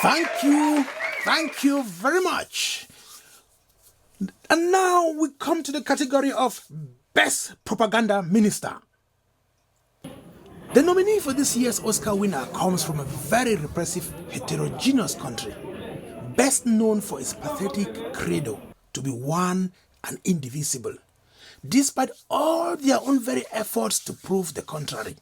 Thank you very much. And now we come to the category of Best Propaganda Minister. The nominee for this year's Oscar winner comes from a very repressive, heterogeneous country, best known for its pathetic credo to be one and indivisible, despite all their own very efforts to prove the contrary.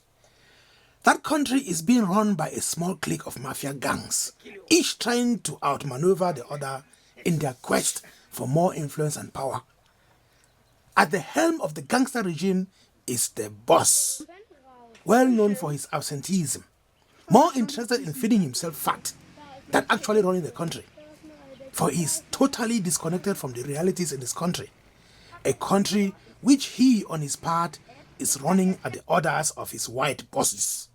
That country is being run by a small clique of mafia gangs, each trying to outmaneuver the other in their quest for more influence and power. At the helm of the gangster regime is the boss, well known for his absenteeism, more interested in feeding himself fat than actually running the country, for he is totally disconnected from the realities in his country, a country which he, on his part, is running at the orders of his white bosses.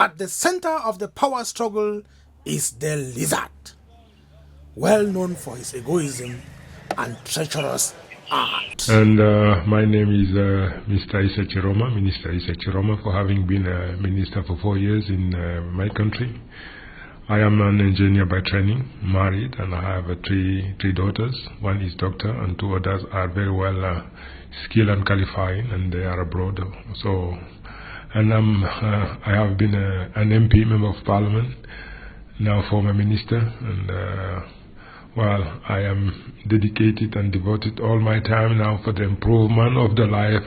At the center of the power struggle is the lizard, well known for his egoism and treacherous art. And my name is Mr. Issa Tchiroma, Minister Issa Tchiroma, for having been a minister for 4 years in my country. I am an engineer by training, married, and I have three daughters. One is doctor, and 2 others are very well skilled and qualified, and they are abroad. And I have been an MP, Member of Parliament, now former minister, and I am dedicated and devoted all my time now for the improvement of the life,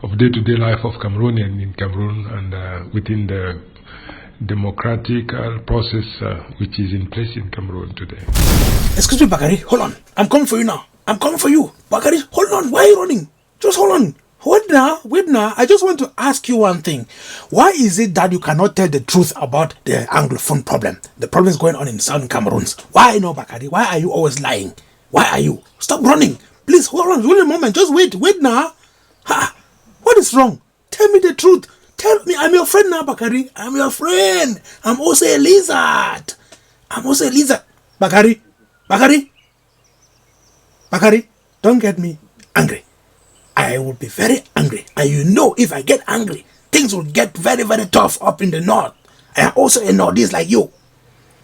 of day-to-day life of Cameroonian in Cameroon and within the democratic process which is in place in Cameroon today. Excuse me, Bakari, hold on. I'm coming for you now. I'm coming for you. Bakari, hold on. Why are you running? Just hold on. Wait now. I just want to ask you one thing. Why is it that you cannot tell the truth about the Anglophone problem? The problem is going on in Southern Cameroons. Why no, Bakari? Why are you always lying? Why are you? Stop running. Please, hold on. Wait a moment. Just wait. Wait now. What is wrong? Tell me the truth. Tell me. I'm your friend now, Bakari. I'm your friend. I'm also a lizard. Bakari. Don't get me angry. I will be very angry. And you know, if I get angry, things will get very, very tough up in the north. I am also a northeast like you.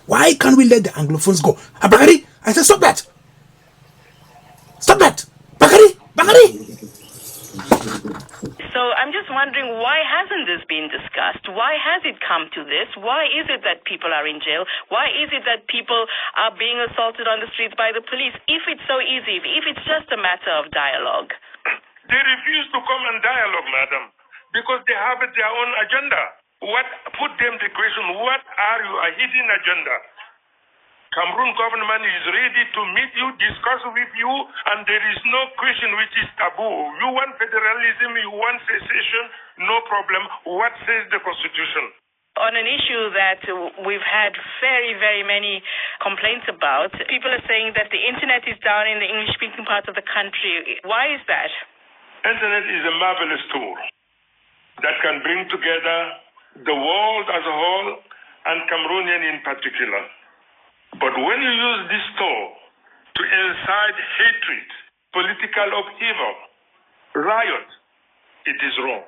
Why can't we let the Anglophones go? Bakari, I said stop that. Stop that. Bakari. So I'm just wondering, why hasn't this been discussed? Why has it come to this? Why is it that people are in jail? Why is it that people are being assaulted on the streets by the police? If it's so easy, if it's just a matter of dialogue. They refuse to come and dialogue, madam, because they have their own agenda. Put them the question, what are your hidden agenda? Cameroon government is ready to meet you, discuss with you, and there is no question which is taboo. You want federalism, you want secession, no problem. What says the Constitution? On an issue that we've had very, very many complaints about, people are saying that the internet is down in the English-speaking parts of the country. Why is that? Internet is a marvelous tool that can bring together the world as a whole and Cameroonian in particular. But when you use this tool to incite hatred, political upheaval, riot, it is wrong.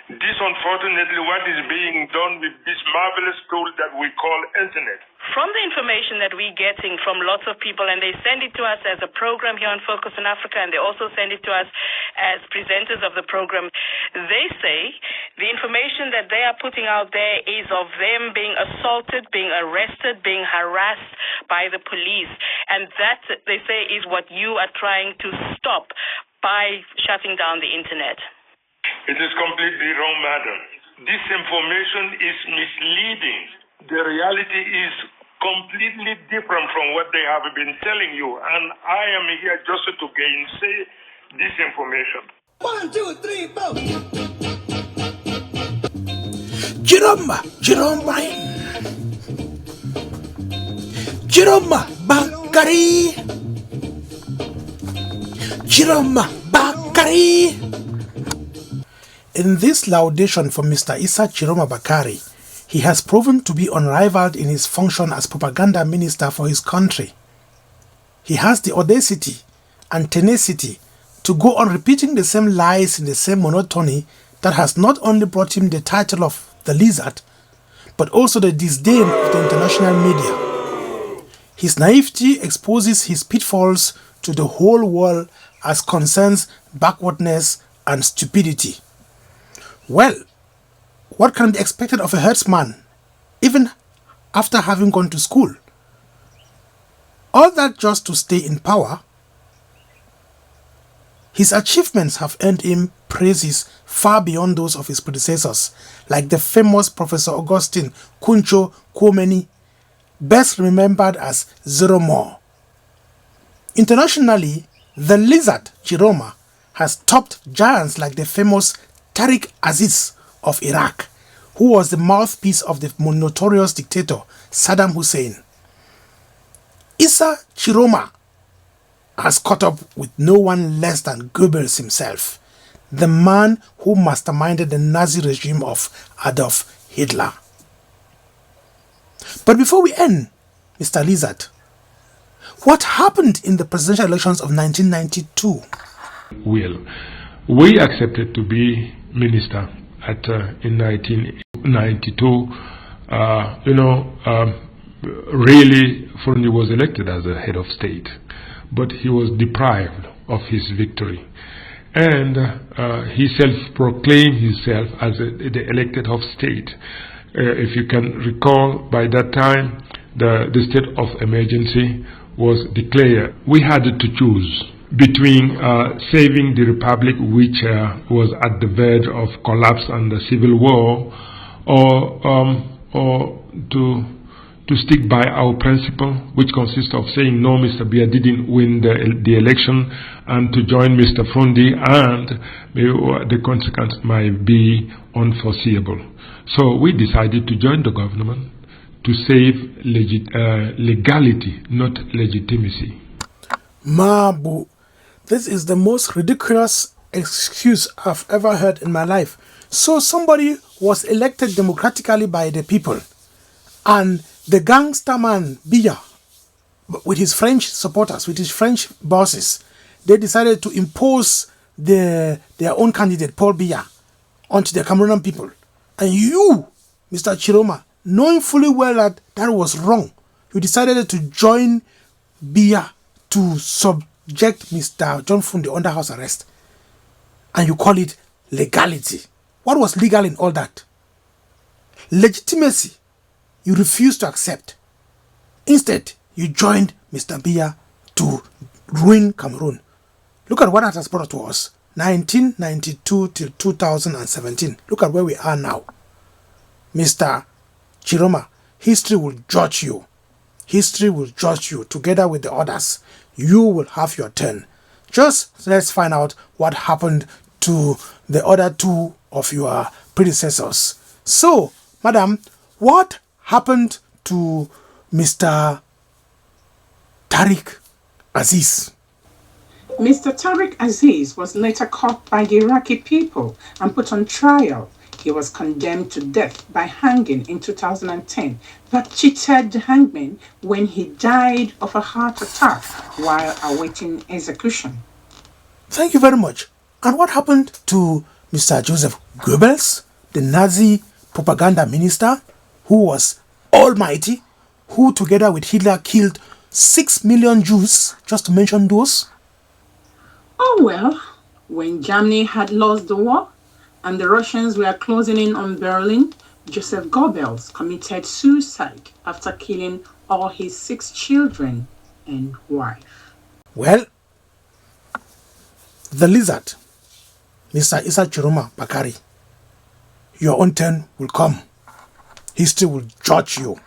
This, unfortunately, what is being done with this marvelous tool that we call internet. From the information that we're getting from lots of people, and they send it to us as a program here on Focus on Africa, and they also send it to us as presenters of the program, they say the information that they are putting out there is of them being assaulted, being arrested, being harassed by the police. And that, they say, is what you are trying to stop by shutting down the internet. It is completely wrong, madam. This information is misleading. The reality is completely different from what they have been telling you, and I am here just to gainsay this information. 1, 2, 3, 4. Tchiroma Bakari. In this laudation for Mr. Issa Tchiroma Bakari, he has proven to be unrivaled in his function as propaganda minister for his country. He has the audacity and tenacity to go on repeating the same lies in the same monotony that has not only brought him the title of the lizard, but also the disdain of the international media. His naivety exposes his pitfalls to the whole world as concerns backwardness and stupidity. Well, what can be expected of a herdsman, even after having gone to school? All that just to stay in power. His achievements have earned him praises far beyond those of his predecessors, like the famous Professor Augustine Kuncho Kwomeni, best remembered as Zero More. Internationally, the lizard Tchiroma has topped giants like the famous Tariq Aziz of Iraq, who was the mouthpiece of the notorious dictator Saddam Hussein. Issa Tchiroma has caught up with no one less than Goebbels himself, the man who masterminded the Nazi regime of Adolf Hitler. But before we end, Mr. Lizard, what happened in the presidential elections of 1992? Well, we accepted to be minister in 1992. Really, Furundi was elected as a head of state, but he was deprived of his victory. And he self-proclaimed himself as the elected of state. If you can recall, by that time, the state of emergency was declared. We had to choose between saving the Republic, which was at the verge of collapse and the civil war, or to stick by our principle, which consists of saying no, Mr. Biya didn't win the election, and to join Mr. Furundi, and the consequence might be unforeseeable. So we decided to join the government to save legality, not legitimacy. Mabu, this is the most ridiculous excuse I've ever heard in my life. So somebody was elected democratically by the people, and the gangster man Biya, with his French supporters, with his French bosses, they decided to impose their own candidate, Paul Biya, onto the Cameroonian people. And you, Mr. Tchiroma, knowing fully well that that was wrong, you decided to join Biya to subject Mr. John Furundi under house arrest. And you call it legality. What was legal in all that? Legitimacy, you refused to accept. Instead, you joined Mr. Biya to ruin Cameroon. Look at what that has brought to us. 1992 till 2017. Look at where we are now. Mr. Tchiroma, history will judge you. History will judge you together with the others. You will have your turn. Just let's find out what happened to the other two of your predecessors. So, madam, what happened to Mr. Tariq Aziz? Mr. Tariq Aziz was later caught by the Iraqi people and put on trial. He was condemned to death by hanging in 2010, but cheated the hangman when he died of a heart attack while awaiting execution. Thank you very much. And what happened to Mr. Joseph Goebbels, the Nazi propaganda minister, who was almighty, who together with Hitler killed 6 million Jews, just to mention those? Oh well, when Germany had lost the war and the Russians were closing in on Berlin, Joseph Goebbels committed suicide after killing all his 6 children and wife. Well, the lizard, Mr. Issa Tchiroma Bakari, your own turn will come. History will judge you.